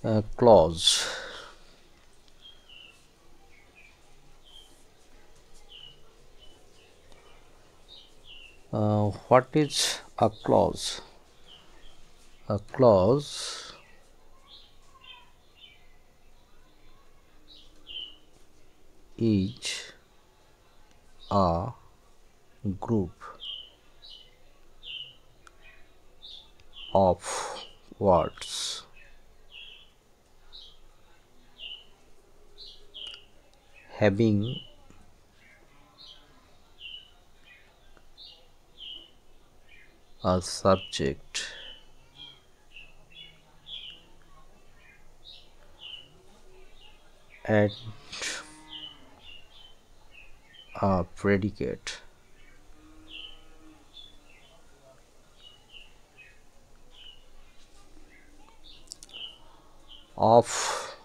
Clause. What is a clause? A clause is a group of words having a subject and a predicate. Of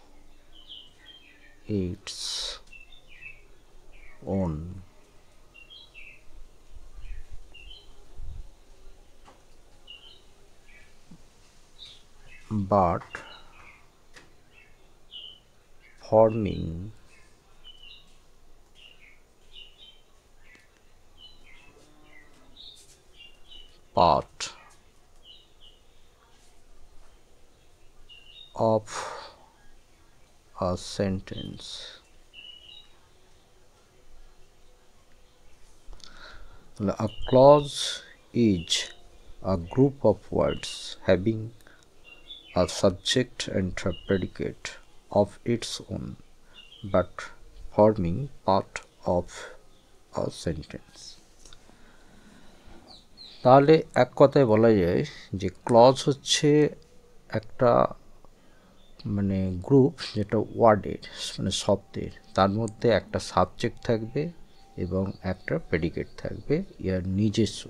its own. But forming part of a sentence. A clause is a group of words having a subject and a predicate of its own, but forming part of a sentence. তাহলে এক কথায় বলা যায় যে clause হচ্ছে একটা মানে group যেটা ওয়ার্ডের মানে শব্দের, তার মধ্যে একটা সাবজেক্ট থাকবে এবং একটা প্রেডিকেট থাকবে ইয়ার নিজস্ব,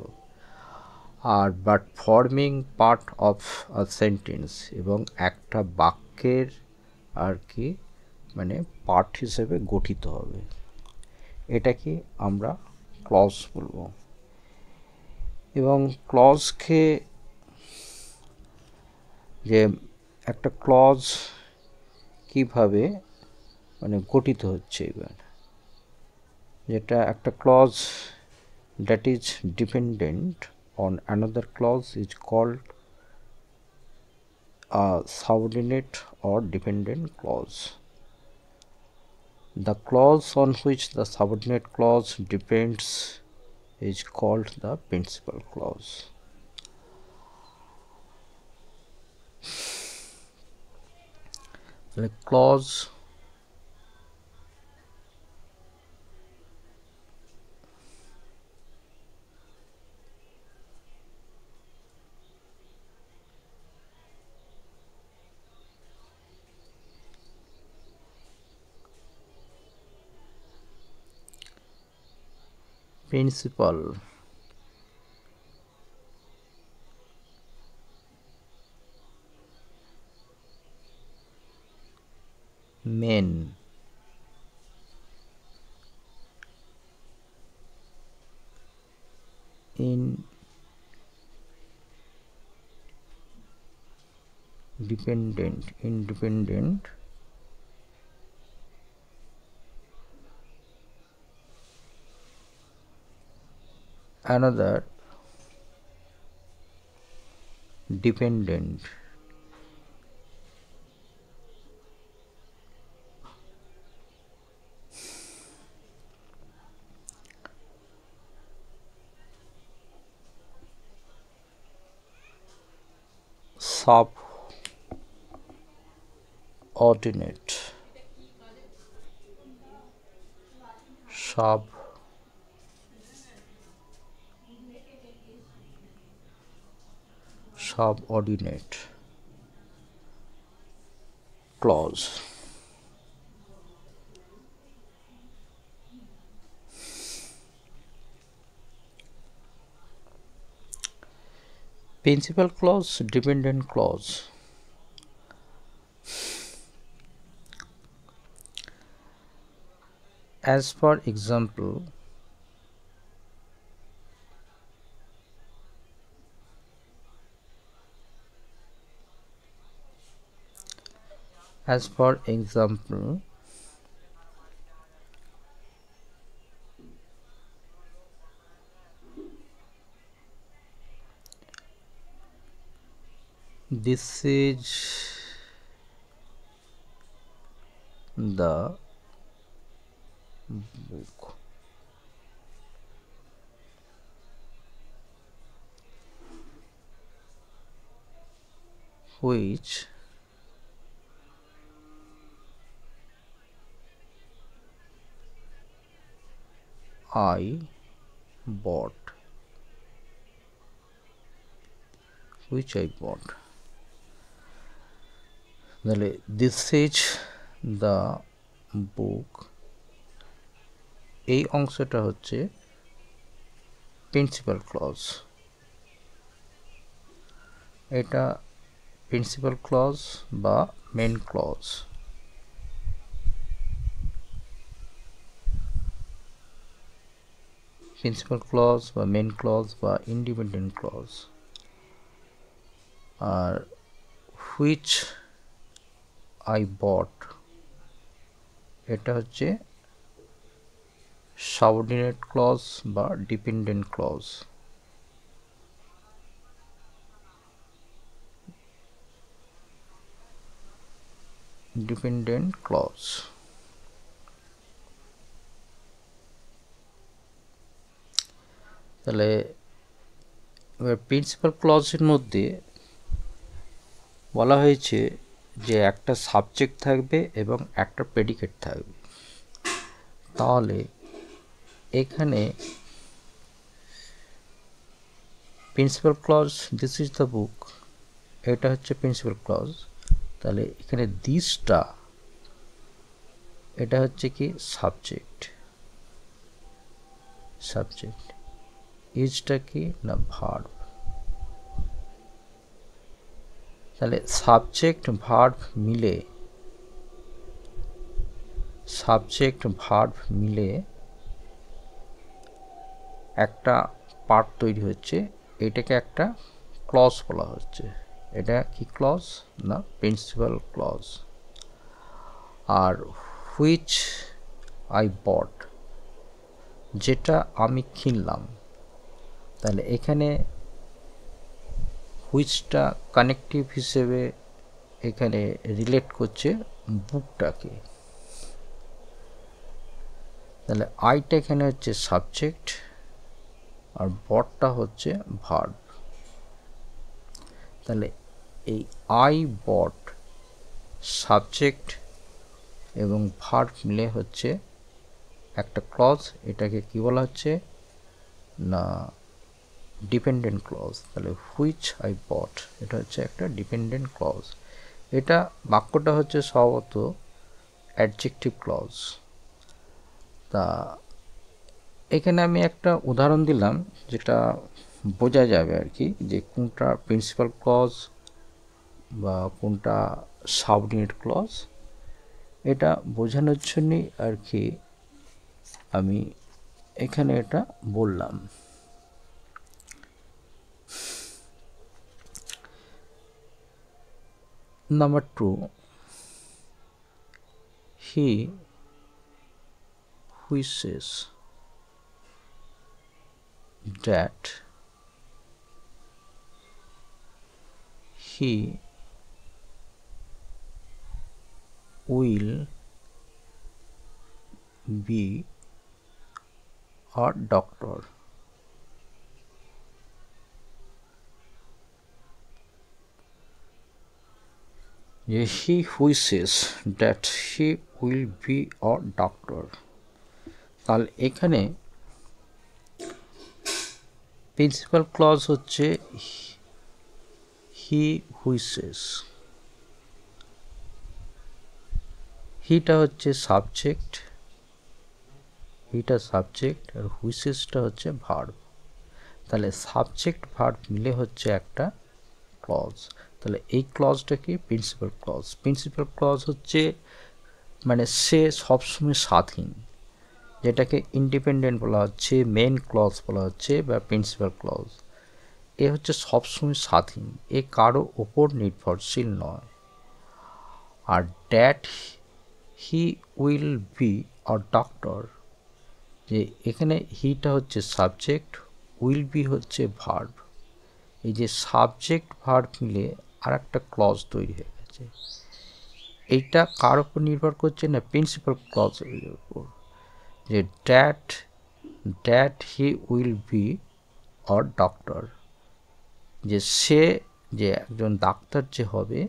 আর but forming part of a sentence এবং একটা বাক্যের আর কি মানে পার্ট হিসেবে গঠিত হবে, এটাকে আমরা ক্লজ বলবো। এবং ক্লজকে যে একটা ক্লজ কিভাবে মানে গঠিত হচ্ছে, এবার যেটা একটা clause that is dependent on another clause is called a subordinate or dependent clause. The clause on which the subordinate clause depends is called the principal clause. The clause principal main independent another dependent subordinate subordinate clause. Principal clause, dependent clause. As for example, as for example, this is the book which I bought, তাহলে this is the book, এই অংশটা হচ্ছে principal clause, এটা principal clause বা main clause. Principal clause বা main clause বা independent clause. আর which I bought, এটা হচ্ছে সাবঅর্ডিনেট ক্লজ বা ডিপেন্ডেন্ট ক্লজ। Dependent clause. তাহলে এবার প্রিন্সিপাল ক্লজের মধ্যে বলা হয়েছে যে একটা সাবজেক্ট থাকবে এবং একটা প্রেডিকেট থাকবে। তাহলে এখানে principal clause this is the book, এটা হচ্ছে প্রিন্সিপাল ক্লজ। তাহলে এখানে দিসটা এটা হচ্ছে কি সাবজেক্ট, ইজটা কি না ভার্ব। তাহলে সাবজেক্ট ভার্ব মিলে একটা পার্ট তৈরি হচ্ছে, এটাকে একটা ক্লজ বলা হচ্ছে। এটা কি ক্লজ না প্রিন্সিপাল ক্লজ। আর হুইচ আই বট, যেটা আমি কিনলাম। তাহলে এখানে হুইচটা কানেকটিভ হিসেবে এখানে রিলেট করছে বুকটাকে। তাহলে আইটা এখানে হচ্ছে সাবজেক্ট আর বটটা হচ্ছে ভার্ব। তাহলে এই আই বট সাবজেক্ট এবং ভার্ব মিলে হচ্ছে একটা ক্লজ, এটাকে কি বলা হচ্ছে না ডিপেন্ডেন্ট ক্লজ। তাহলে হুইচ আই বট এটা হচ্ছে একটা ডিপেন্ডেন্ট ক্লজ। এটা বাক্যটা হচ্ছে স্বভাবত অ্যাডজেক্টিভ ক্লজ। তা এখানে আমি একটা উদাহরণ দিলাম যেটা বোঝা যাবে আর কি যে কোনটা প্রিন্সিপাল ক্লজ বা কোনটা সাবঅর্ডিনেট ক্লজ। এটা বোঝানোর জন্যই আর কি আমি এখানে এটা বললাম। Number 2, he wishes that he will be a doctor. He wishes that he will be a doctor. তাহলে এখানে প্রিন্সিপাল ক্লজ হচ্ছে হি হুইসেস, হিটা হচ্ছে সাবজেক্ট, আর হুইসেসটা হচ্ছে ভার্ব। তাহলে সাবজেক্ট ভার্ব মিলে হচ্ছে একটা ক্লজ। তাহলে এই ক্লজটা কি প্রিন্সিপাল ক্লজ। প্রিন্সিপাল ক্লজ হচ্ছে মানে সে সবসময় স্বাধীন, যেটাকে ইন্ডিপেন্ডেন্ট বলা হচ্ছে, মেন ক্লজ বলা হচ্ছে বা প্রিন্সিপাল ক্লজ। এ হচ্ছে সবসময় স্বাধীন, এ কারো ওপর নির্ভরশীল নয়। আর that he will be a doctor, যে এখানে হিটা হচ্ছে সাবজেক্ট, উইল বি হচ্ছে ভার্ব। এই যে সাবজেক্ট ভার্ব মিলে আর একটা ক্লজ তৈরি হয়ে গেছে। এইটা কার উপর নির্ভর করছে না, প্রিন্সিপাল ক্লজের উপর, যে that he will be or doctor, যে সে যে একজন ডাক্তার যে হবে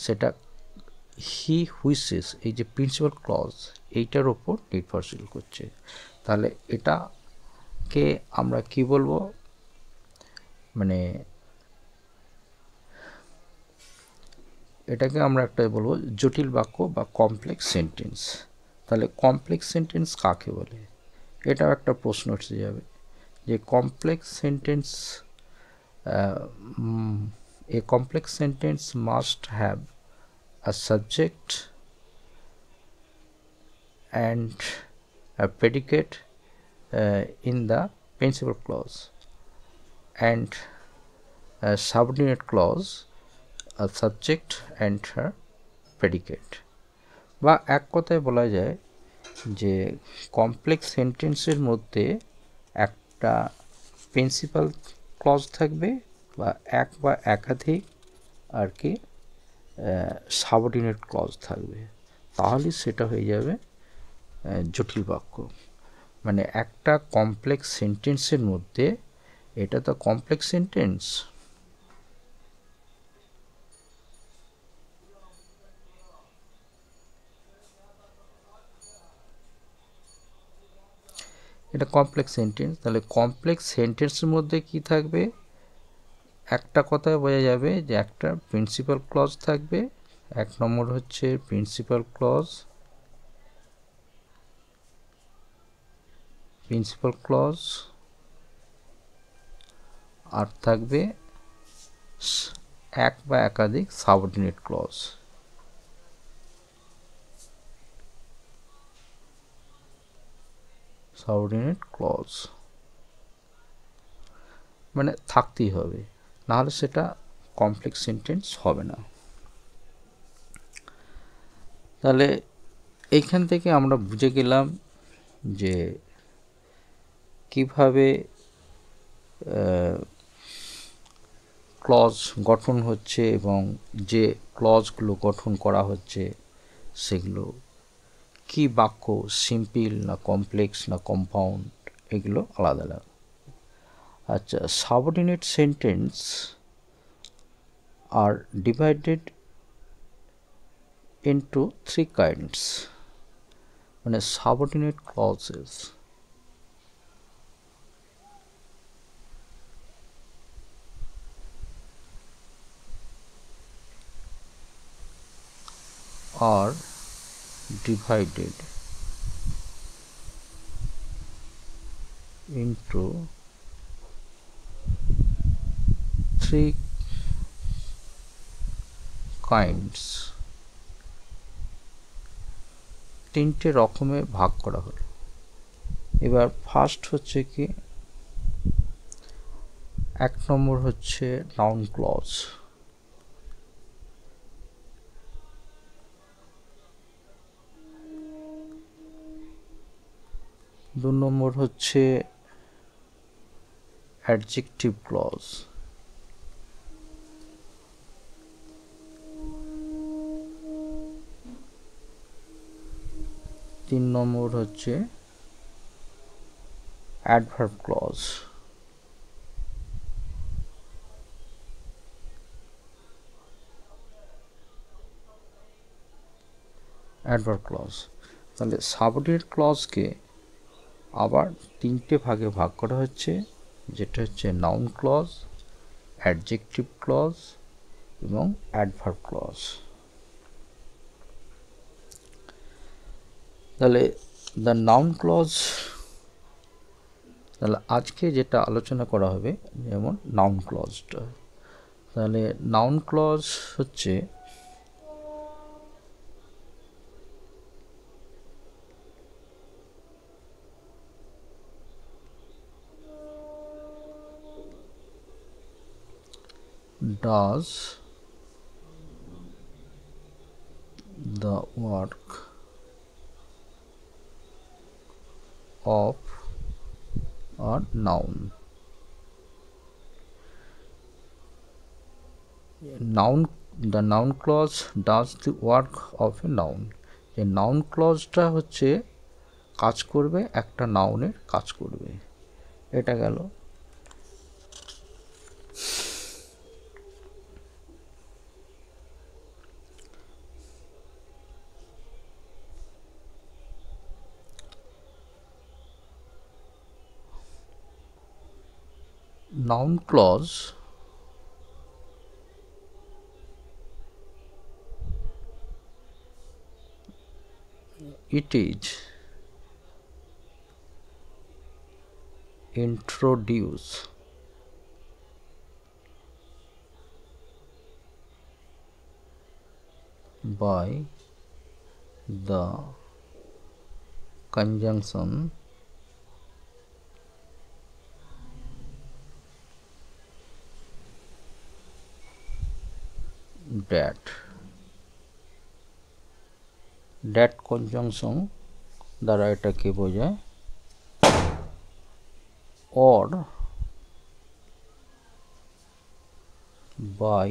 সেটা হি হুইসেস, এই যে প্রিন্সিপাল ক্লজ এইটার ওপর নির্ভরশীল করছে। তাহলে এটাকে আমরা কি বলবো, মানে এটাকে আমরা একটা বলবো জটিল বাক্য বা কমপ্লেক্স সেন্টেন্স। তাহলে কমপ্লেক্স সেন্টেন্স কাকে বলে, এটাও একটা প্রশ্ন এসে যাবে, যে complex sentence, a complex sentence must have a subject and a predicate in the principal clause and a subordinate clause, a subject and a predicate। বা এক কথায় বলা যায় যে কমপ্লেক্স সেন্টেন্সের মধ্যে একটা প্রিন্সিপাল ক্লজ থাকবে বা একাধিক আর কি সাবঅর্ডিনেট ক্লজ থাকবে, তাহলে সেটা হয়ে যাবে জটিল বাক্য। মানে একটা কমপ্লেক্স সেন্টেন্সের মধ্যে, এটা তো কমপ্লেক্স সেন্টেন্স, এটা কমপ্লেক্স সেন্টেন্স। তাহলে কমপ্লেক্স সেন্টেন্সের মধ্যে কি থাকবে, একটা কথায় বোঝা যাবে যে একটা প্রিন্সিপাল ক্লজ থাকবে। এক নম্বর হচ্ছে প্রিন্সিপাল ক্লজ, আর থাকবে এক বা একাধিক সাবঅর্ডিনেট ক্লজ। মানে থাকতেই হবে, নাহলে সেটা কমপ্লেক্স সেন্টেন্স হবে না। তাহলে এইখান থেকে আমরা বুঝে গেলাম যে কিভাবে ক্লজ গঠন হচ্ছে এবং যে ক্লজগুলো গঠন করা হচ্ছে সেগুলো কি বাক্য, সিম্পল না কমপ্লেক্স না কম্পাউন্ড, এগুলো আলাদা আলাদা। আচ্ছা, সাবঅর্ডিনেট সেন্টেন্স আর ডিভাইডেড into three kinds, মানে subordinate clauses are divided into three kinds, তিনটে রকমে ভাগ করা হলো। এবার ফার্স্ট হচ্ছে কি, এক নম্বর হচ্ছে নাউন ক্লজ, দু নম্বর হচ্ছে অ্যাডজেক্টিভ ক্লজ, তিন নম্বর হচ্ছে অ্যাডভার্ব ক্লজ। অ্যাডভার্ব ক্লজ, তাহলে সাবঅর্ডিনেট ক্লজকে আবার তিনটে ভাগে ভাগ করা হচ্ছে, যেটা হচ্ছে নাউন ক্লজ, অ্যাডজেক্টিভ ক্লজ এবং অ্যাডভার্ব ক্লজ। তাহলে দ্য নাউন ক্লজ, তাহলে আজকে যেটা আলোচনা করা হবে যেমন নাউন ক্লজটা, তাহলে নাউন ক্লজ হচ্ছে does the work of a noun. Noun, the noun clause does the work of a noun. যে noun clauseটা হচ্ছে কাজ করবে, একটা নাউনের কাজ করবে। এটা গেল। noun clause it is introduced by the conjunction that. that conjunction দ্বারা এটাকে বোঝায় or by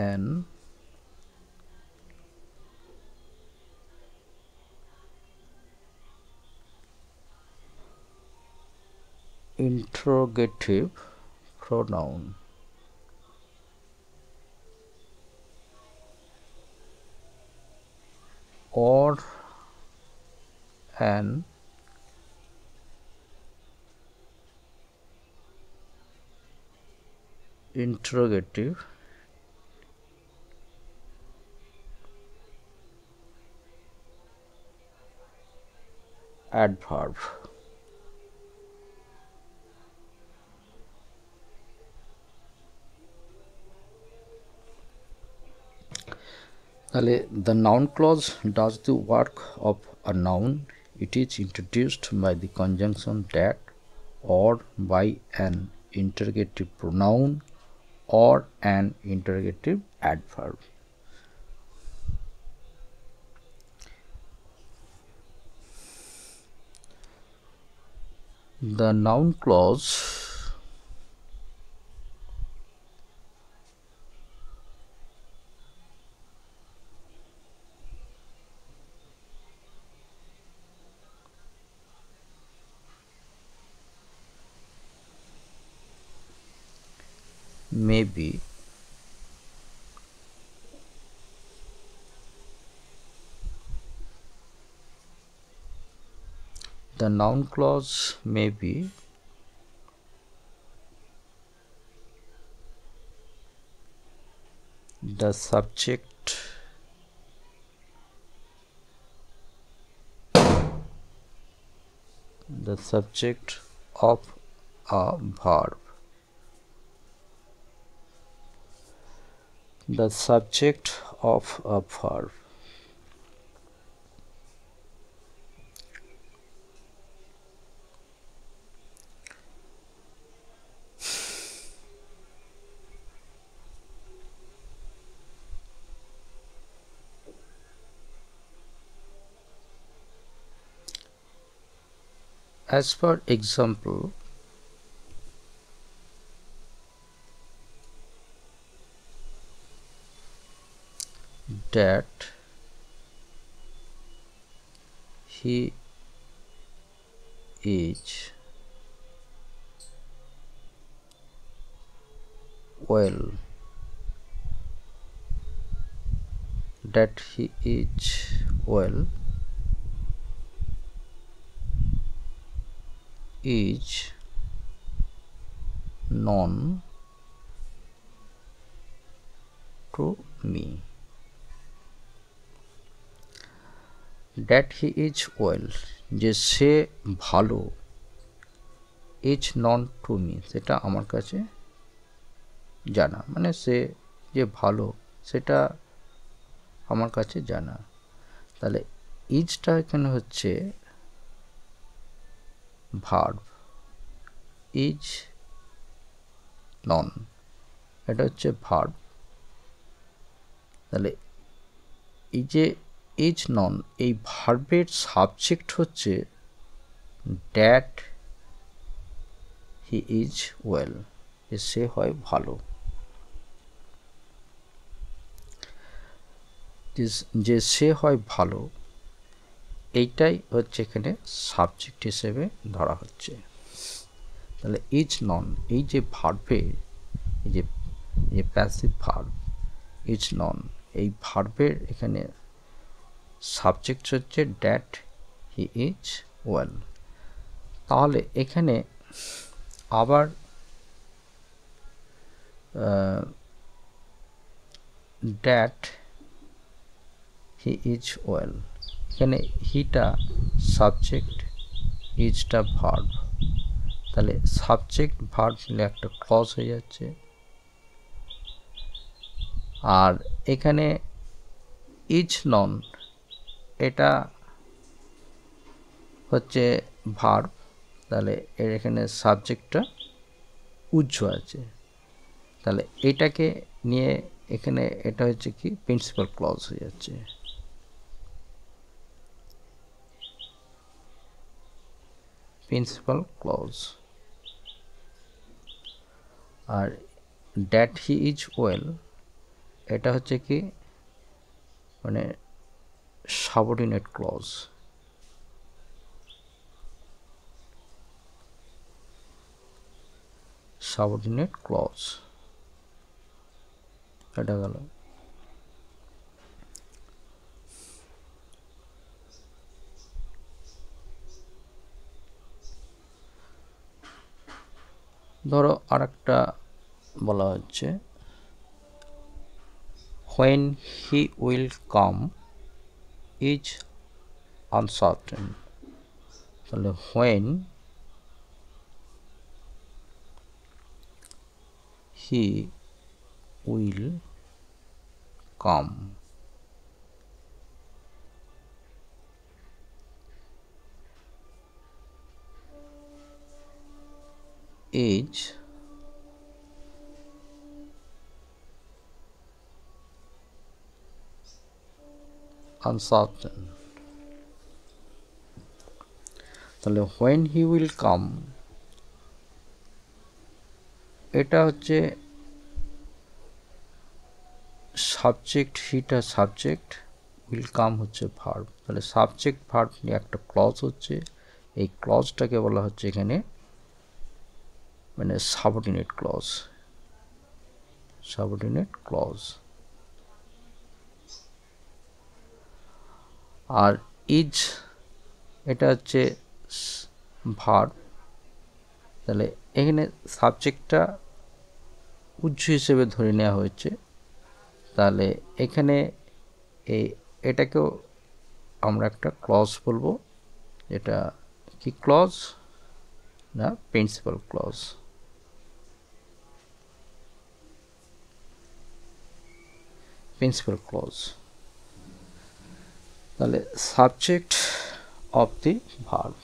an interrogative pronoun. Or an interrogative adverb. তাহলে the noun clause does the work of a noun. It is introduced by the conjunction that or by an interrogative pronoun or an interrogative adverb. The noun clause may be the noun clause may be the subject of a verb. The subject of a verb. As for example, that he is well, that he is well is known to me. That he is well, যে সে ভালো, is known to me, সেটা আমার কাছে জানা, মানে সে যে ভালো সেটা আমার কাছে জানা। তাহলে ইজটা এখানে হচ্ছে ভার্ব, ইজ নন, এটা হচ্ছে ভার্ব। তাহলে এই যে ইজ নন, এই ভার্বের সাবজেক্ট হচ্ছে দ্যাট হি ইজ ওয়েল, সে হয় ভালো। যে সে হয় ভালো, এইটাই হচ্ছে এখানে সাবজেক্ট হিসেবে ধরা হচ্ছে। তাহলে ইজ নন, এই যে ভার্বে, এই যে প্যাসিভ ভার্ব ইজ নন, এই ভার্বের এখানে সাবজেক্ট হচ্ছে দ্যাট হি ইজ ওয়েল। তাহলে এখানে আবার দ্যাট হি ইজ ওয়েল, এখানে হিটা সাবজেক্ট, ইজটা ভার্ব, তাহলে সাবজেক্ট ভার্ব মিলে একটা ক্লজ হয়ে যাচ্ছে। আর এখানে ইজ নন, এটা হচ্ছে ভার্ব, তাহলে এর এখানে সাবজেক্টটা উজ্জ আছে, তাহলে এটাকে নিয়ে এখানে এটা হচ্ছে কি প্রিন্সিপাল ক্লজ হয়ে যাচ্ছে। Principal clause. আর দ্যাট হি ইজ ওয়েল, এটা হচ্ছে কি মানে সাবঅর্ডিনেট ক্লজ। সাবঅর্ডিনেট ক্লজ এটা গেল। ধরো আর একটা বলা হচ্ছে when he will come is uncertain, তাহলে when he will come is uncertain, তাহলে when he will come এটা হচ্ছে সাবজেক্ট, হিটা সাবজেক্ট, উইল কাম হচ্ছে ভার্ব, তাহলে সাবজেক্ট ভার্ব নিয়ে একটা ক্লজ হচ্ছে, এই ক্লজটাকে বলা হচ্ছে এখানে মানে সাবঅর্ডিনেট ক্লজ। Subordinate clause. আর ইজ এটা হচ্ছে ভার্ব, তাহলে এখানে সাবজেক্টটা উজ্জ হিসেবে ধরে নেওয়া হয়েছে, তাহলে এখানে এটাকেও আমরা একটা ক্লজ বলবো। এটা কি ক্লজ না প্রিন্সিপাল ক্লজ। প্রিন্সিপাল ক্লজ, তাহলে subject of the verb.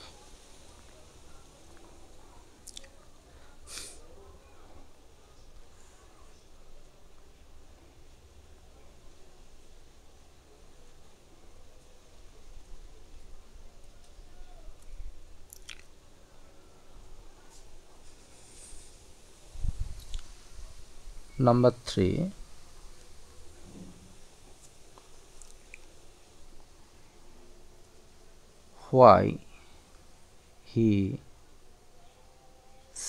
Number 3, why he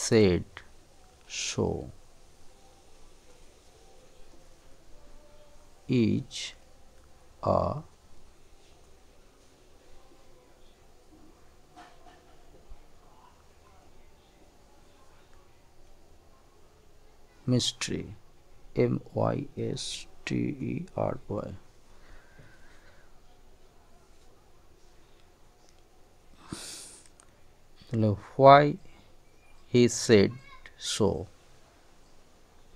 said so is a mystery, mystery, তাহলে why he said so,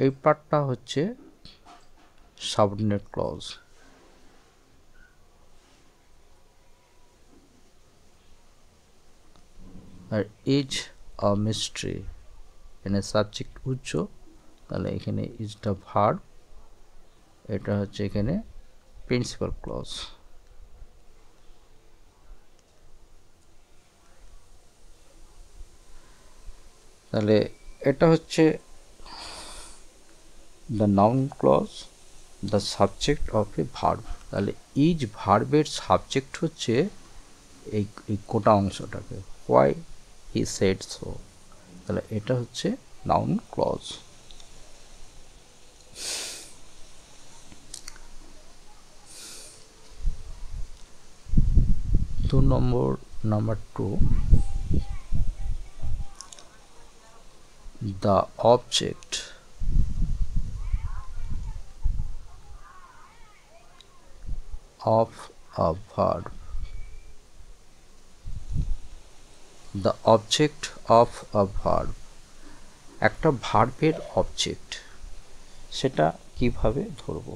এই পার্টটা হচ্ছে সাবঅর্ডিনেট ক্লজ। আর ইজ আ মিস্ট্রি, এখানে সাবজেক্ট উচ্চ, তাহলে এখানে ইজটা ভার্ব, এটা হচ্ছে এখানে প্রিন্সিপাল ক্লজ। তাহলে এটা হচ্ছে the noun clause, the subject of a verb. তাহলে ইজ ভার্বের সাবজেক্ট হচ্ছে এই গোটা অংশটাকে, হোয়াই হি সেড সো। তাহলে এটা হচ্ছে noun clause. Number 2, the object of a verb, the object of a verb, একটা ভার্বের অবজেক্ট, সেটা কিভাবে ধরবো?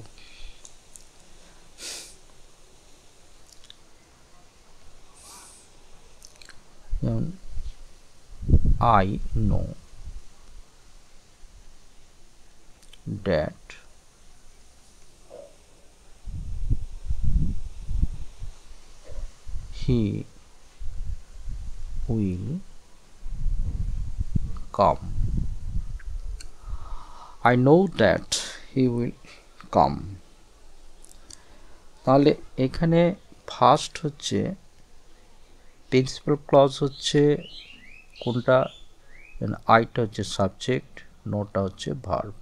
যেমন I know that he will come. I know that he will come. তাহলে এখানে ফার্স্ট হচ্ছে প্রিন্সিপাল ক্লজ হচ্ছে কোনটা, আইটা হচ্ছে সাবজেক্ট, নোটা হচ্ছে ভার্ব।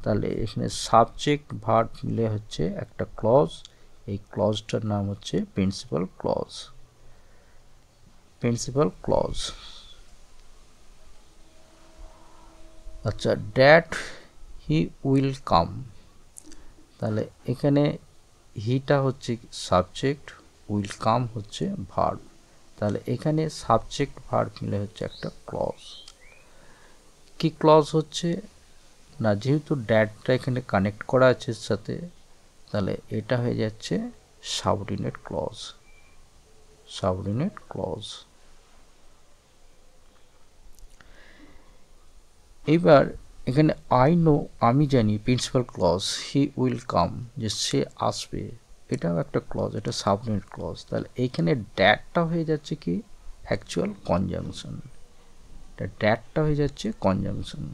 তাহলে এখানে সাবজেক্ট ভার্ব মিলে হচ্ছে একটা ক্লজ, এই ক্লজটার নাম হচ্ছে প্রিন্সিপাল ক্লজ। Principal clause. আচ্ছা, দ্যাট হি উইল কাম, তাহলে এখানে হিটা হচ্ছে সাবজেক্ট, উইল কাম হচ্ছে ভার্ব। তাহলে এখানে সাবজেক্ট ভার্ব মিলে হচ্ছে একটা ক্লজ। কি ক্লজ হচ্ছে না, যেহেতু ড্যাটটা এখানে কানেক্ট করা আছে এর সাথে, তাহলে এটা হয়ে যাচ্ছে সাবঅর্ডিনেট ক্লজ। Subordinate clause. এবার এখানে আই নো, আমি জানি, principal clause, he will come, যে সে আসবে, এটাও একটা ক্লজ, এটা সাবঅর্ডিনেট ক্লজ। তাহলে এইখানে ড্যাটটা হয়ে যাচ্ছে কি অ্যাকচুয়াল কনজাংশন, ড্যাটটা হয়ে যাচ্ছে কনজাংশন।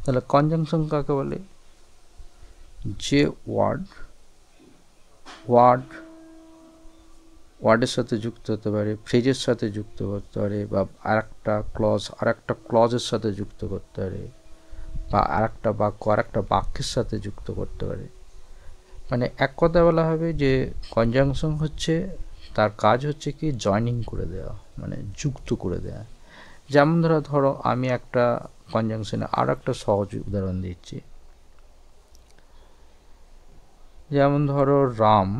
তাহলে কনজাংশন কাকে বলে? যে ওয়ার্ডের সাথে যুক্ত হতে পারে, ফ্রেজের সাথে যুক্ত করতে পারে, বা আরেকটা ক্লজের সাথে যুক্ত করতে পারে, বা আরেকটা বাক্যের সাথে যুক্ত করতে পারে। মানে এক কথা বলা হবে যে কনজাংশন হচ্ছে, তার কাজ হচ্ছে কি জয়নিং করে দেওয়া, মানে যুক্ত করে দেওয়া। যেমন ধরো আমি একটা কনজাংশনে আর একটা সহজ উদাহরণ দিচ্ছি। যেমন ধরো Ram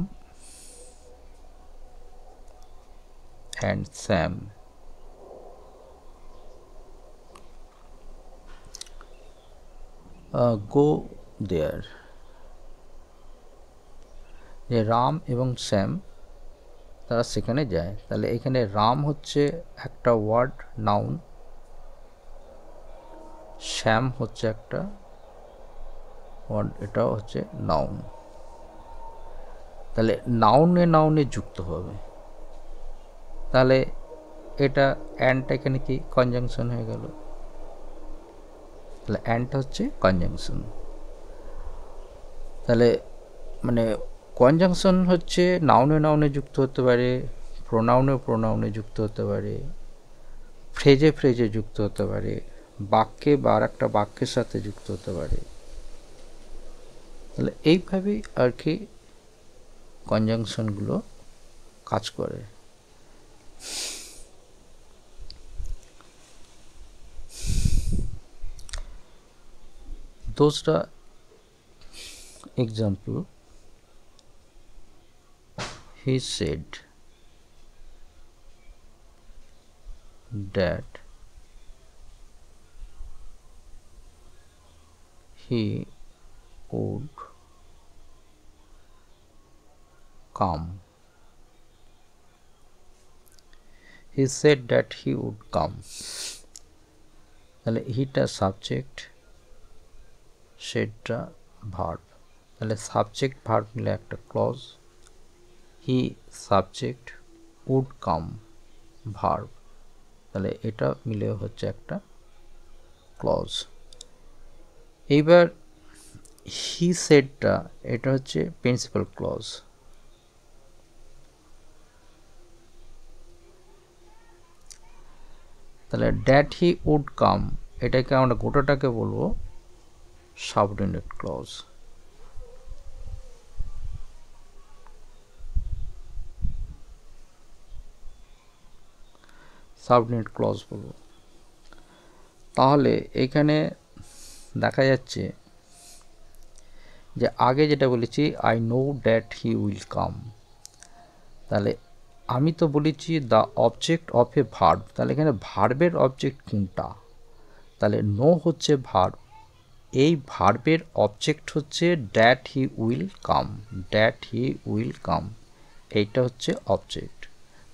and Sam. Go there. যে রাম এবং শ্যাম তারা সেখানে যায়। তাহলে এখানে রাম হচ্ছে একটা ওয়ার্ড, নাউন, শ্যাম হচ্ছে একটা ওয়ার্ড, এটাও হচ্ছে নাউন। তাহলে নাউনে যুক্ত হবে। তাহলে এটা অ্যান্ডটা এখানে কি কনজাংশন হয়ে গেল। তাহলে অ্যান্ডটা হচ্ছে কনজাংশন। তাহলে মানে কনজাংশন হচ্ছে নাউনে যুক্ত হতে পারে, প্রোনাউনে যুক্ত হতে পারে, ফ্রেজে যুক্ত হতে পারে, বাক্যে বা আর একটা বাক্যের সাথে যুক্ত হতে পারে। তাহলে এইভাবেই আর কি কনজাংশনগুলো কাজ করে। Those are example. He said that he would come. He said that he would come. তাহলে হিটা সাবজেক্ট, সেটা ভার্ব, তাহলে সাবজেক্ট ভার্ব মিলে একটা clause. He subject, would come verb, তাহলে এটা মিলে হচ্ছে একটা ক্লজ। এইবার হি সেডটা, এটা হচ্ছে প্রিন্সিপাল ক্লজ। তাহলে দ্যাট হি উড কাম, এটাকে আমরা গোটাটাকে বলবো সাবঅর্ডিনেট ক্লজ। সাবঅর্ডিনেট ক্লজ বলবো। তাহলে এখানে দেখা যাচ্ছে যে আগে যেটা বলেছি I know that he will come, তাহলে আমি তো বলেছি the object of a verb, তাহলে এখানে ভার্বের অবজেক্ট কোনটা? তাহলে নো হচ্ছে ভার্ব, এই ভার্বের অবজেক্ট হচ্ছে that he will come, that he will come, এইটা হচ্ছে অবজেক্ট।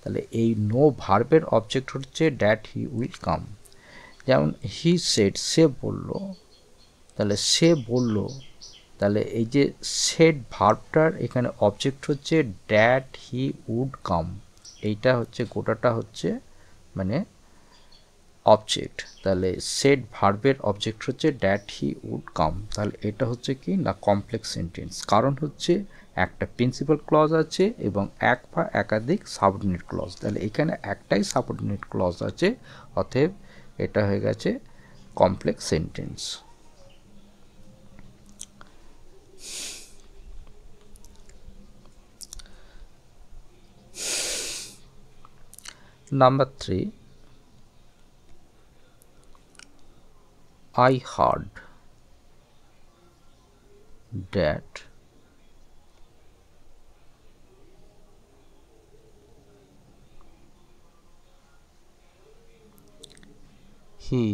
তাহলে এই নো ভার্বের অবজেক্ট হচ্ছে দ্যাট হি উইল কাম। যেমন হি সেড, সে বলল, তাহলে সে বলল, তাহলে এই যে সেড ভার্বটার এখানে অবজেক্ট হচ্ছে দ্যাট হি উড কাম, এইটা হচ্ছে গোটাটা হচ্ছে মানে অবজেক্ট। তাহলে সেড ভার্বের অবজেক্ট হচ্ছে দ্যাট হি উড কাম, তাহলে এটা হচ্ছে কি না কমপ্লেক্স সেন্টেন্স, কারণ হচ্ছে একটা প্রিন্সিপাল ক্লজ আছে এবং এক বা একাধিক সাবঅর্ডিনেট ক্লজ, তাহলে এখানে একটাই সাবঅর্ডিনেট ক্লজ আছে, অতএব এটা হয়ে গেছে complex sentence. Number 3, I heard that he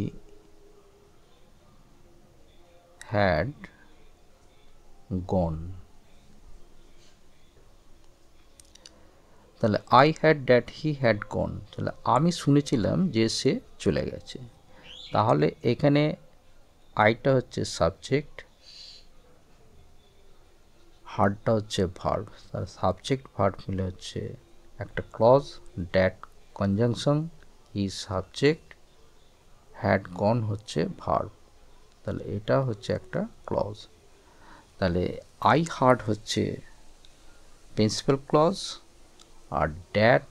had gone, তাহলে I had that he had গন, তাহলে আমি শুনেছিলাম যে সে চলে গেছে। তাহলে এখানে আইটা হচ্ছে সাবজেক্ট, হার্ডটা হচ্ছে ভার্ব, তাহলে সাবজেক্ট ভার্ব মিলে হচ্ছে একটা clause. That conjunction, he subject, had gone হচ্ছে ভার্ব, তাহলে এটা হচ্ছে একটা ক্লজ। তাহলে আই হার্ড হচ্ছে প্রিন্সিপাল ক্লজ, আর দ্যাট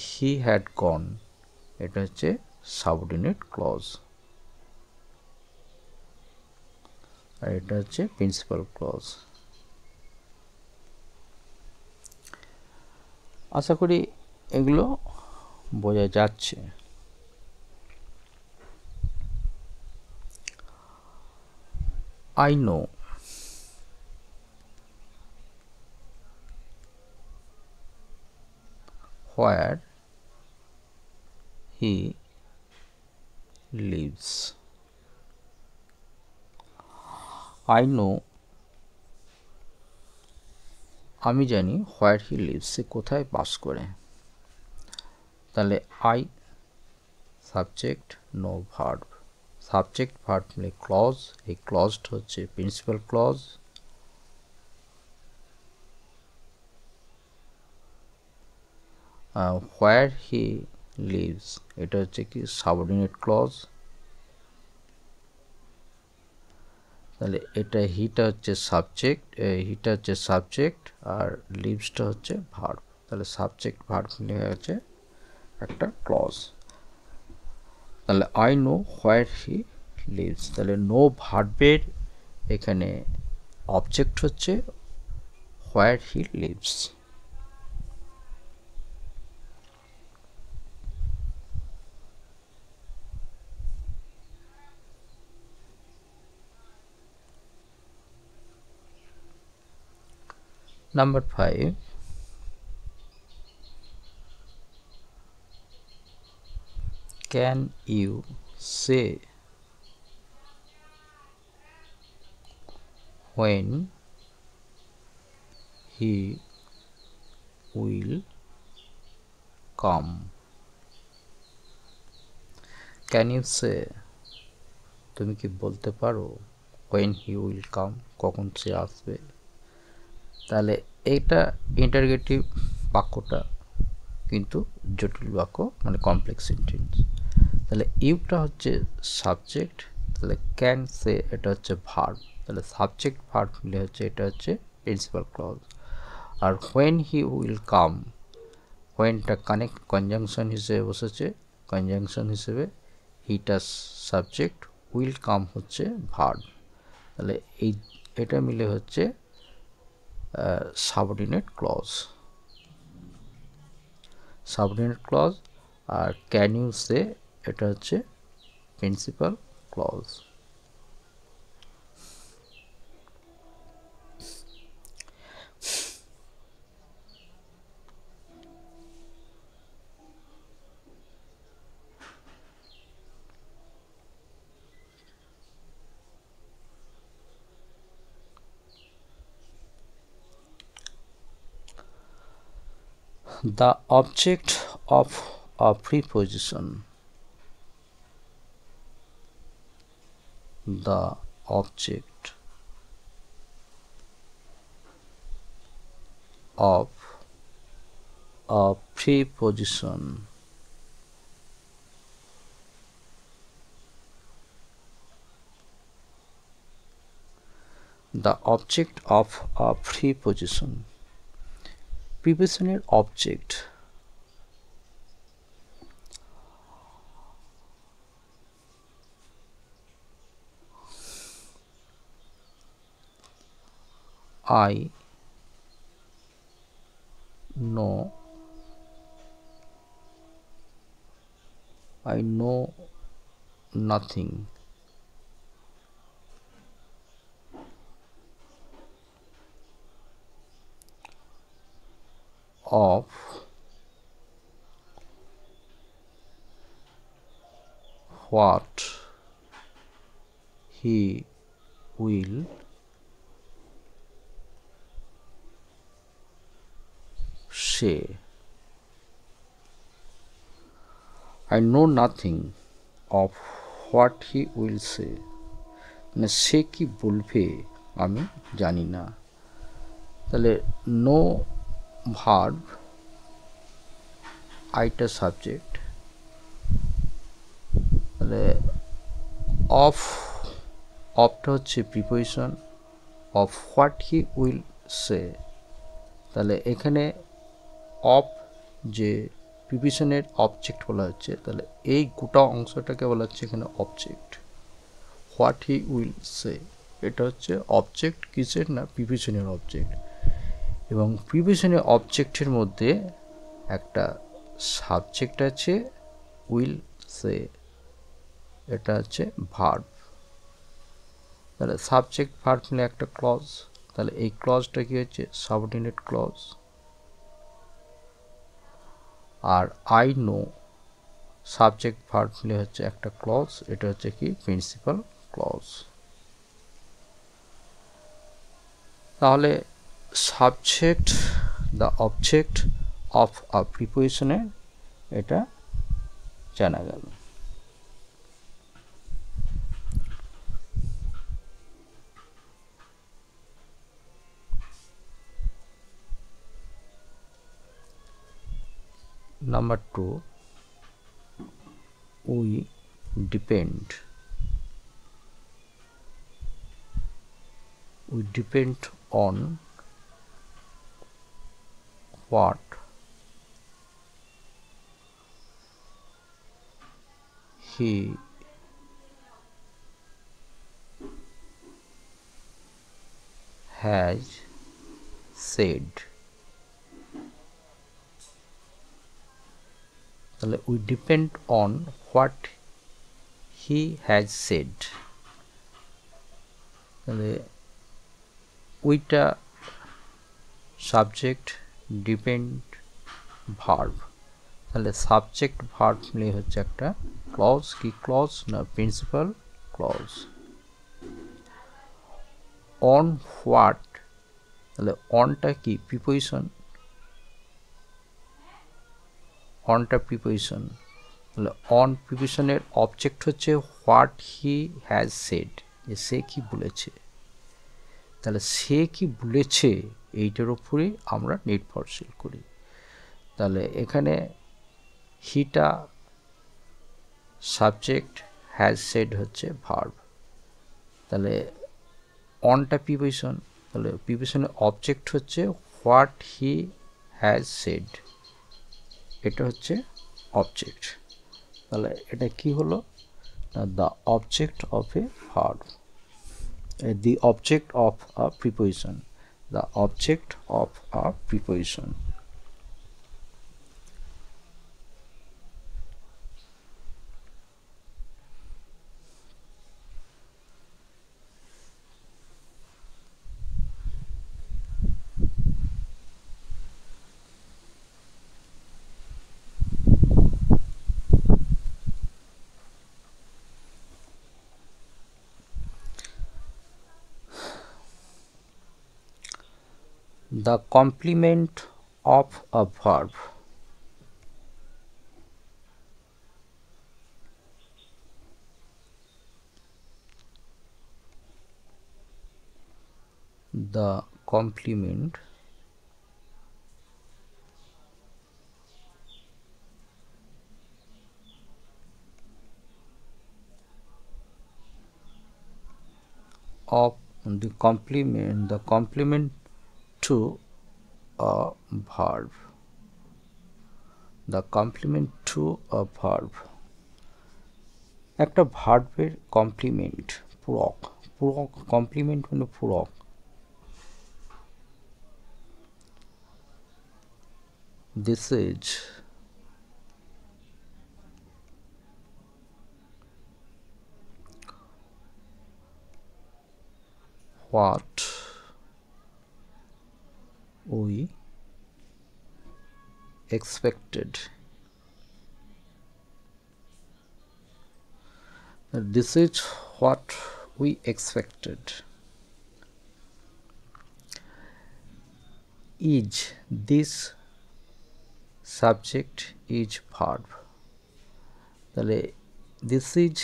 হি হ্যাড গন এটা হচ্ছে সাবঅর্ডিনেট ক্লজ, আর এটা হচ্ছে প্রিন্সিপাল ক্লজ। আশা করি এগুলো বোঝা যাচ্ছে। I know, where he lives. I know, আমি জানি হোয়ার হি লিভস, সে কোথায় বাস করে। তাহলে I subject, know verb, subject verb মিলে ক্লজ, এই ক্লজটা হচ্ছে principal clause. Where he lives এটা হচ্ছে কি সাবঅর্ডিনেট ক্লজ, তাহলে এটা হিটা হচ্ছে সাবজেক্ট, হিটা হচ্ছে সাবজেক্ট আর লিভসটা হচ্ছে ভার্ব, তাহলে সাবজেক্ট ভার্ব মিলে হচ্ছে একটা ক্লজ। তাহলে I know where he leaves, তাহলে নো ভার্বের এখানে অবজেক্ট হচ্ছে হোয়ার he leaves. Number 5, can you say when he will come? Can you say তুমি কি বলতে পারো when he will come, কখন সে আসবে? তাহলে এইটা ইন্টারগেটিভ বাক্যটা কিন্তু জটিল বাক্য, মানে কমপ্লেক্স সেন্টেন্স। তাহলে ইউটা হচ্ছে সাবজেক্ট, তাহলে ক্যান সে এটা হচ্ছে ভার্ব, তাহলে সাবজেক্ট ভার্ব মিলে হচ্ছে এটা হচ্ছে প্রিন্সিপাল ক্লজ। আর হোয়েন হি উইল কাম, হোয়েনটা কানেক্ট কনজাংশন হিসেবে বসেছে, কনজাংশন হিসেবে হিটা সাবজেক্ট, উইল কাম হচ্ছে ভার্ব, তাহলে এটা মিলে হচ্ছে সাবঅর্ডিনেট ক্লজ। Subordinate clause. আর ক্যান ইউ সে এটা হচ্ছে principal clause. The object of a preposition, the object of a preposition, the object of a preposition, প্রিপোজিশনের object I know, I know nothing, of what he will say, I know nothing of what he will say, মানে সে কি বলবে আমি জানি না। তাহলে no verb, আইটা subject, তাহলে অফটা হচ্ছে preposition, of what he will say, তাহলে এখানে অফ যে প্রিপোজিশনের অবজেক্ট বলা হচ্ছে, তাহলে এই গোটা অংশটাকে বলা হচ্ছে এখানে object. What he will say এটা হচ্ছে অবজেক্ট, কিসের না প্রিপোজিশনের অবজেক্ট, এবং প্রিপোজিশনের অবজেক্টের মধ্যে একটা সাবজেক্ট আছে উইল সে, এটা হচ্ছে ভার্ব, তাহলে সাবজেক্ট ভার্ব মিলে একটা ক্লজ, তাহলে এই ক্লজটা কি হচ্ছে সাবঅর্ডিনেট ক্লজ। আর আই নো সাবজেক্ট ভার্ব মিলে হচ্ছে একটা ক্লজ, এটা হচ্ছে কি প্রিন্সিপাল ক্লজ। তাহলে subject the object of a প্রিপোজিশনে এটা জানা গেল। Number 2, we depend. We depend on what he has said. তাহলে we depend on what he has said, তাহলে ওইটা সাবজেক্ট, ডিপেন্ড ভার্ব, তাহলে সাবজেক্ট ভার্ব মিলে হচ্ছে একটা ক্লজ, কি ক্লজ না প্রিন্সিপাল ক্লজ। অন হোয়াট, তাহলে অনটা কি প্রিপোজিশন, অনটা প্রিপোজিশন, তাহলে অন প্রিপোজিশনের অবজেক্ট হচ্ছে হোয়াট হি হ্যাজ সেড, যে সে কি বলেছে। তাহলে সে কি বলেছে এইটার উপরে আমরা নির্ভরশীল করি। তাহলে এখানে হিটা সাবজেক্ট, হ্যাজ সেড হচ্ছে ভার্ব। তাহলে অনটা প্রিপোজিশন, তাহলে প্রিপোজিশনের অবজেক্ট হচ্ছে হোয়াট হি হ্যাজ সেড, এটা হচ্ছে অবজেক্ট। তাহলে এটা কি হলো, the object of a verb, the object of a preposition, the object of a preposition. The complement of a verb, the complement of the complement to a verb, the complement to a verb, একটা ভার্বের complement, পূরক, পূরক complement মানে পূরক। This is what we expected. This is what we expected. Is this subject is verb, তাহলে this is,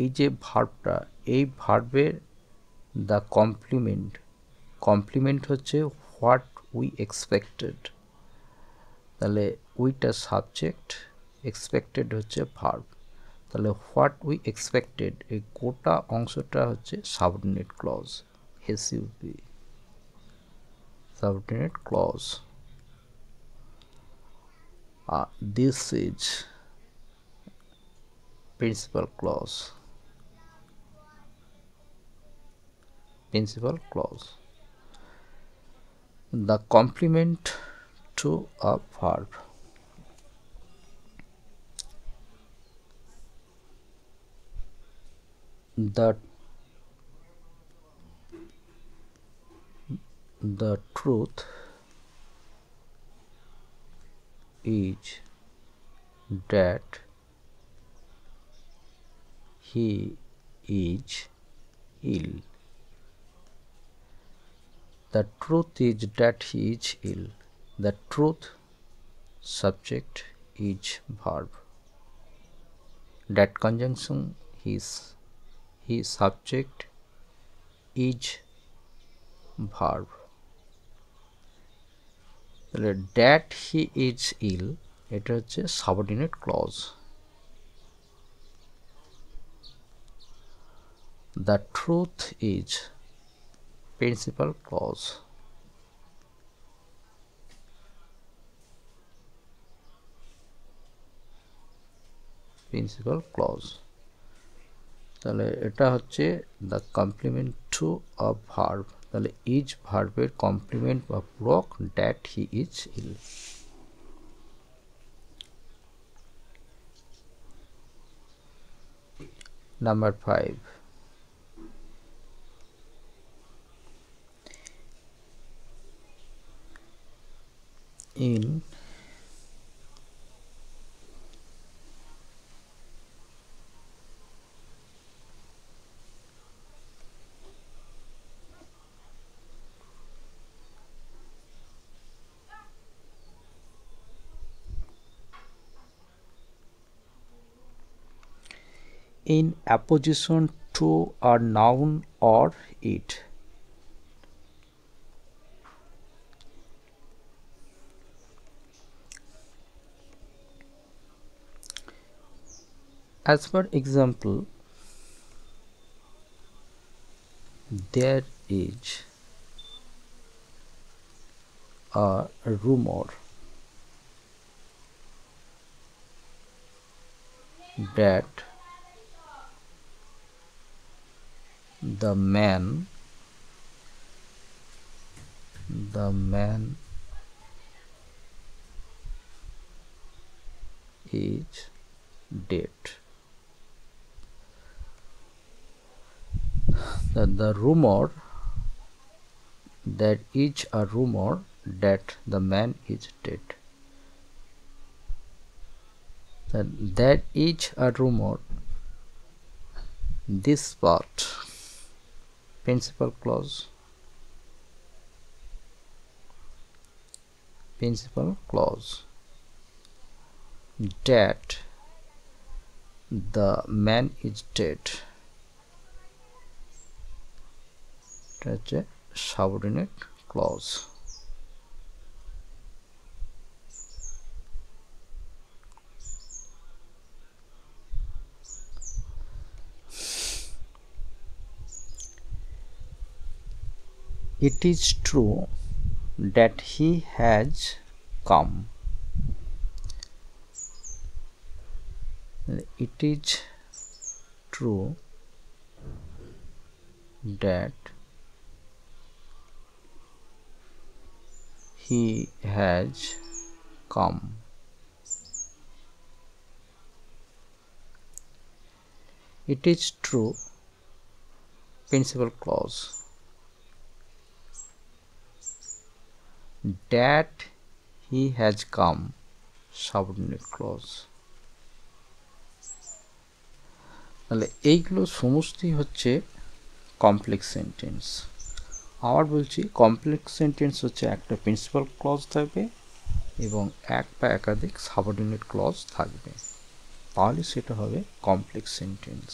এই যে ভার্বটা, এই ভার্বের দ্য কমপ্লিমেন্ট, কমপ্লিমেন্ট হচ্ছে হোয়াট উই এক্সপেক্টেড। তাহলে উইটা সাবজেক্ট, এক্সপেক্টেড হচ্ছে ভার্ব। তাহলে হোয়াট উই এক্সপেক্টেড, এই গোটা অংশটা হচ্ছে সাবঅর্ডিনেট ক্লজ, এসইউপি, subordinate clause. This is principal clause, principal clause. The complement to a verb, the truth is that he is ill. The truth is that he is ill. The truth subject is verb. That conjunction his subject is verb. তাহলে that he is ill, এটা হচ্ছে subordinate clause. The truth is principal clause. Principal clause. তাহলে এটা হচ্ছে the complement to a verb, তাহলে is ভার্বের complement বা পূরক that he is ill. Number 5, in in opposition to a noun or it. As for example, there is a rumor that the man is dead. The rumor that is a rumor that the man is dead. That is a rumor. This part, principal clause. That the man is dead. That's a subordinate clause. It is true that he has come. It is true that he has come. It is true, principal clause. That he has come, subordinate clause. তাহলে এইগুলো সমস্তই হচ্ছে complex sentence. আবার বলছি, complex sentence হচ্ছে একটা principal clause থাকবে এবং এক বা একাধিক সাবঅর্ডিনেট ক্লজ থাকবে, তাহলে সেটা হবে কমপ্লেক্স সেন্টেন্স।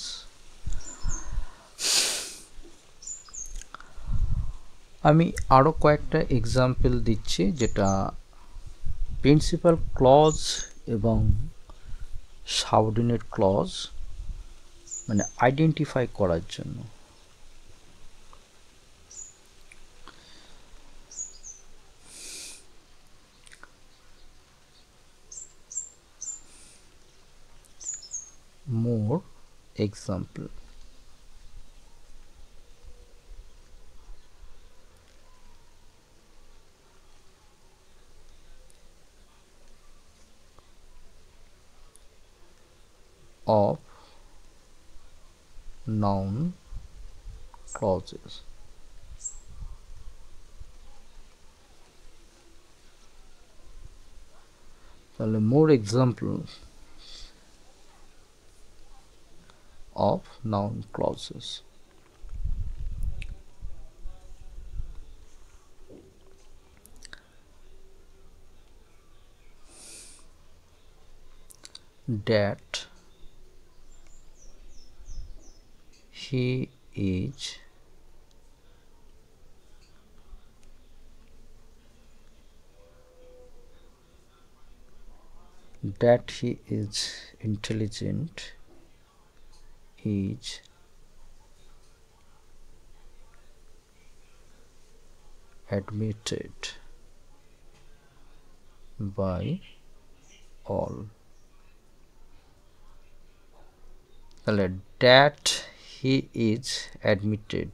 আমি আরও কয়েকটা এক্সাম্পল দিচ্ছি যেটা প্রিন্সিপাল ক্লজ এবং সাবঅর্ডিনেট ক্লজ মানে আইডেন্টিফাই করার জন্য। More example. Of noun clauses. তাহলে more example of noun clauses. That he is intelligent is admitted by all. তাহলে that he is admitted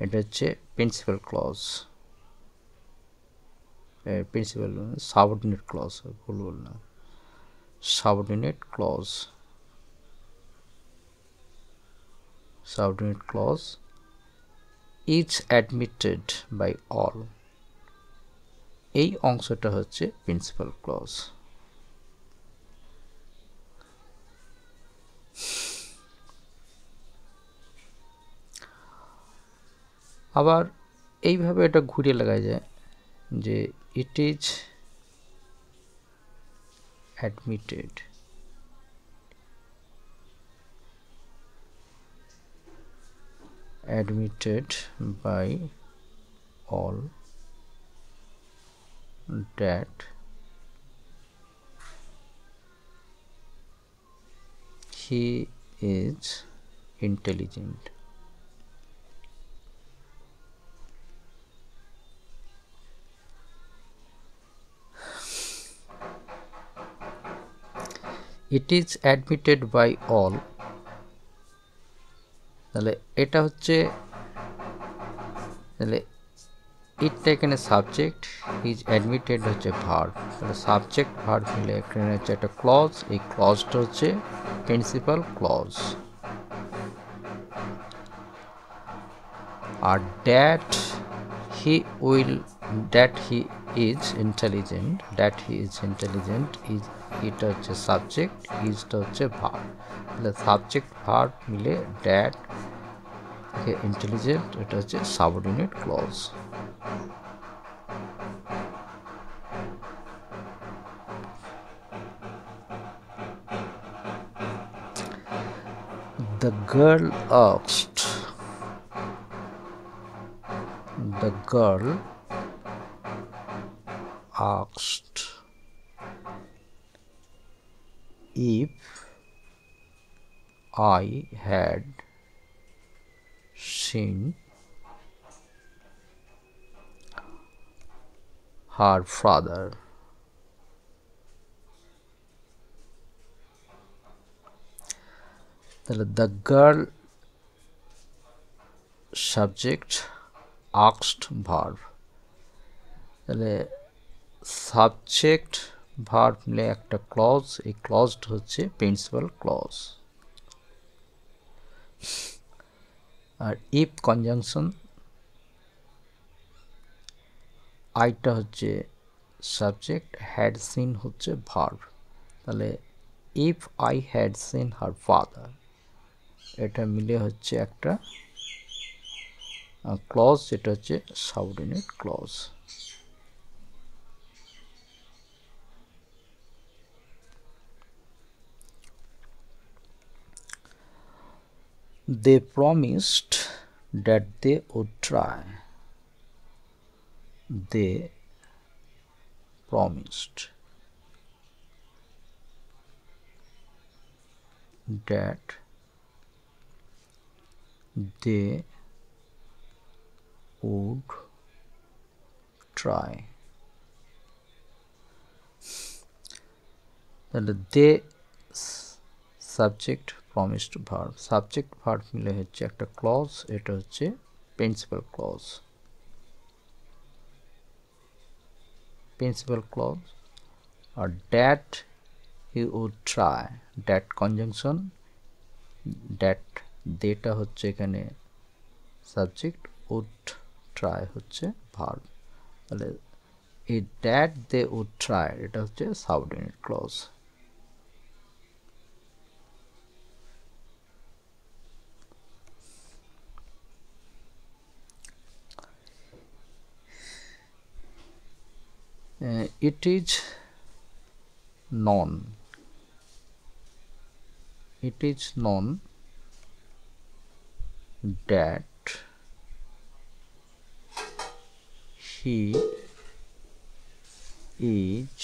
এটা হচ্ছে principal clause, principal subordinate clause, ভুল বললাম, subordinate clause. Subordinate clause is admitted by all, এই অংশটা হচ্ছে principal clause. আবার এইভাবে এটা ঘুরিয়ে লেখা যায় যে it is admitted, admitted by all that he is intelligent. It is admitted by all, তাহলে এটা হচ্ছে, তাহলে ইটটা এখানে সাবজেক্ট, ইজ অ্যাডমিটেড হচ্ছে ভার্ব, তাহলে সাবজেক্ট ভার্ব মিলে এখানে হচ্ছে একটা ক্লজ, এই ক্লজটা হচ্ছে প্রিন্সিপাল ক্লজ। আর that he will, that he is intelligent, that he is intelligent is, এটা হচ্ছে সাবজেক্ট, ইজটা হচ্ছে ভার্ব, তাহলে সাবজেক্ট ভার্ব মিলে দ্যাট ইন্টেলিজেন্ট, এটা হচ্ছে subordinate clause. The girl asked, the girl asked if I had seen her father. The girl subject, asked verb, তাহলে subject verb মিলে একটা ক্লজ, এই ক্লজটা হচ্ছে প্রিন্সিপাল ক্লজ। আর ইফ কনজাংশন, আইটা হচ্ছে সাবজেক্ট, হ্যাড সিন হচ্ছে ভার্ব, তাহলে if I had seen her father, এটা মিলে হচ্ছে একটা ক্লজ, যেটা হচ্ছে subordinate clause. They promised that they would try. They promised that they would try. তাহলে they subject, promised verb, subject verb মিলে হচ্ছে একটা ক্লজ, এটা হচ্ছে প্রিন্সিপাল ক্লজ, প্রিন্সিপাল ক্লজ। আর that he would try, that conjunction, that দেটা হচ্ছে এখানে সাবজেক্ট, উড ট্রাই হচ্ছে ভার্ব, তাহলে এই দ্যাট দে উড ট্রাই, এটা হচ্ছে subordinate clause. It is known, it is known that he is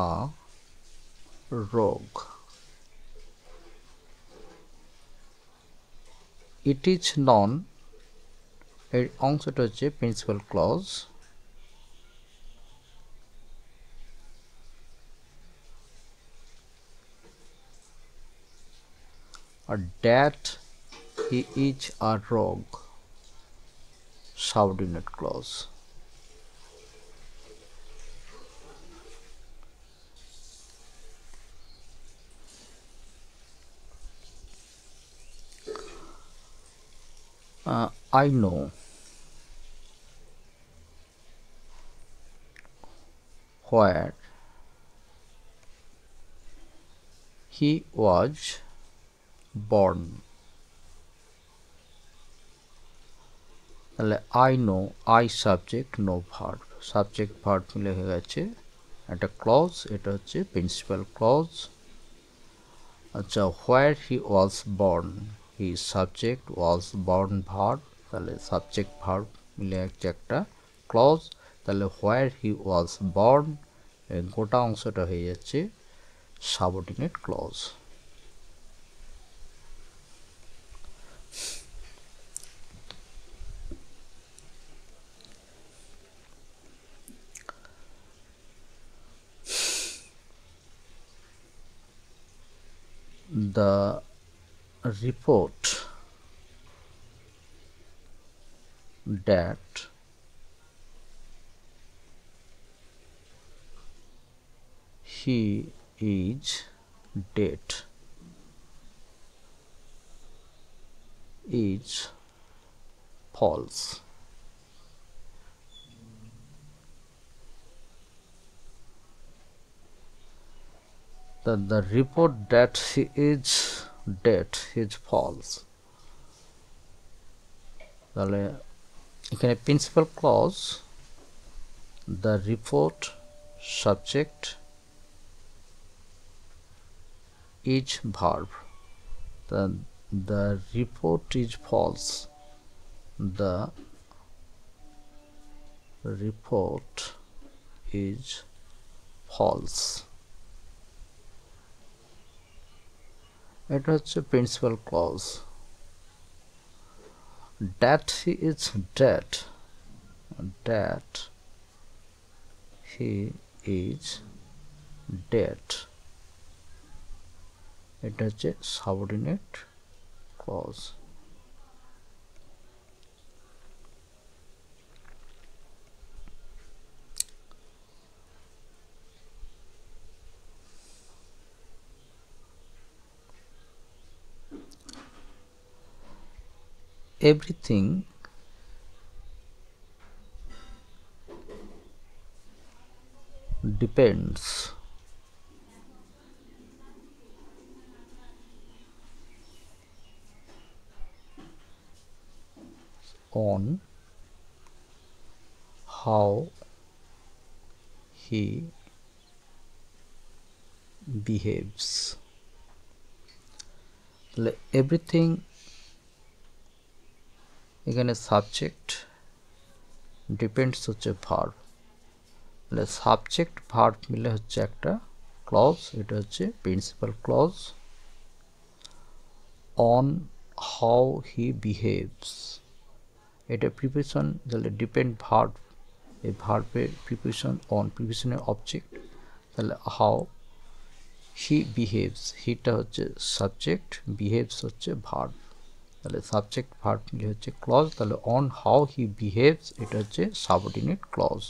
a rogue. It is known, এর অংশটা হচ্ছে প্রিন্সিপাল ক্লজ, আর that he is a rogue, subordinate clause. I know where he was born. তাহলে I know, I subject, know verb, subject verb মিলে হয়ে গেছে একটা clause, এটা হচ্ছে প্রিন্সিপাল ক্লজ। আচ্ছা, where he was born, he his subject was born verb, তাহলে subject verb মিলে একটা clause, তাহলে where he was born গোটা অংশটা হয়ে যাচ্ছে subordinate clause. The report that he is dead is false. The report that he is dead is false. তাহলে এখানে principal clause, the report subject is verb. The report is false. The report is false. এটা হচ্ছে principal clause. that he is dead, that he is dead, এটা হচ্ছে subordinate clause. everything depends on how he behaves. everything এখানে subject, depends হচ্ছে verb, তাহলে subject verb মিলে হচ্ছে একটা ক্লজ, এটা হচ্ছে principal clause. On how he behaves, এটা প্রিপোজিশন, তাহলে ডিপেন্ড ভার্ব, এই ভার্বের প্রিপোজিশন অন, প্রিপোজিশনের অবজেক্ট, তাহলে হাউ হি বিহেভস, হিটা হচ্ছে সাবজেক্ট, বিহেভস হচ্ছে ভার্ব, তাহলে সাবজেক্ট ভার্ব মিলে হচ্ছে ক্লজ, তাহলে অন হাউ হি বিহেভস এটা হচ্ছে subordinate clause.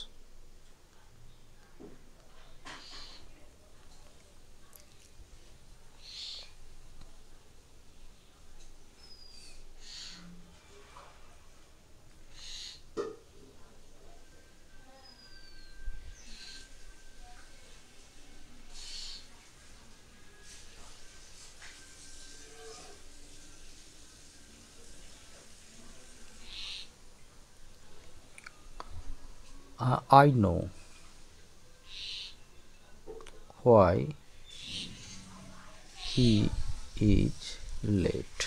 I know why he is late.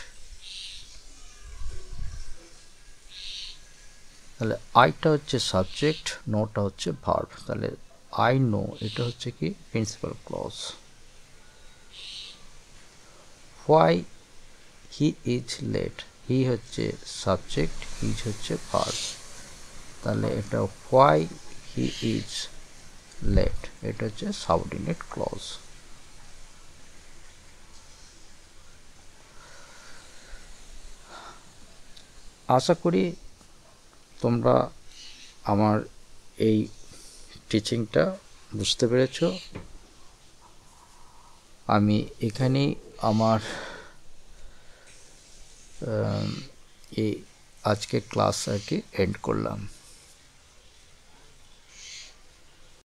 তাহলে আইটা হচ্ছে সাবজেক্ট, নোটা হচ্ছে ভার্ব, তাহলে আই নো এটা হচ্ছে কি principal clause. Why he is late, he হচ্ছে সাবজেক্ট, ইজ হচ্ছে ভার্ব, তাহলে এটা হোয়াই হি ইজ লেট এটা হচ্ছে সাবঅর্ডিনেট ক্লজ। আশা করি তোমরা আমার এই টিচিংটা বুঝতে পেরেছ। আমি এখানেই আমার এই আজকের ক্লাস আর কি এন্ড করলাম।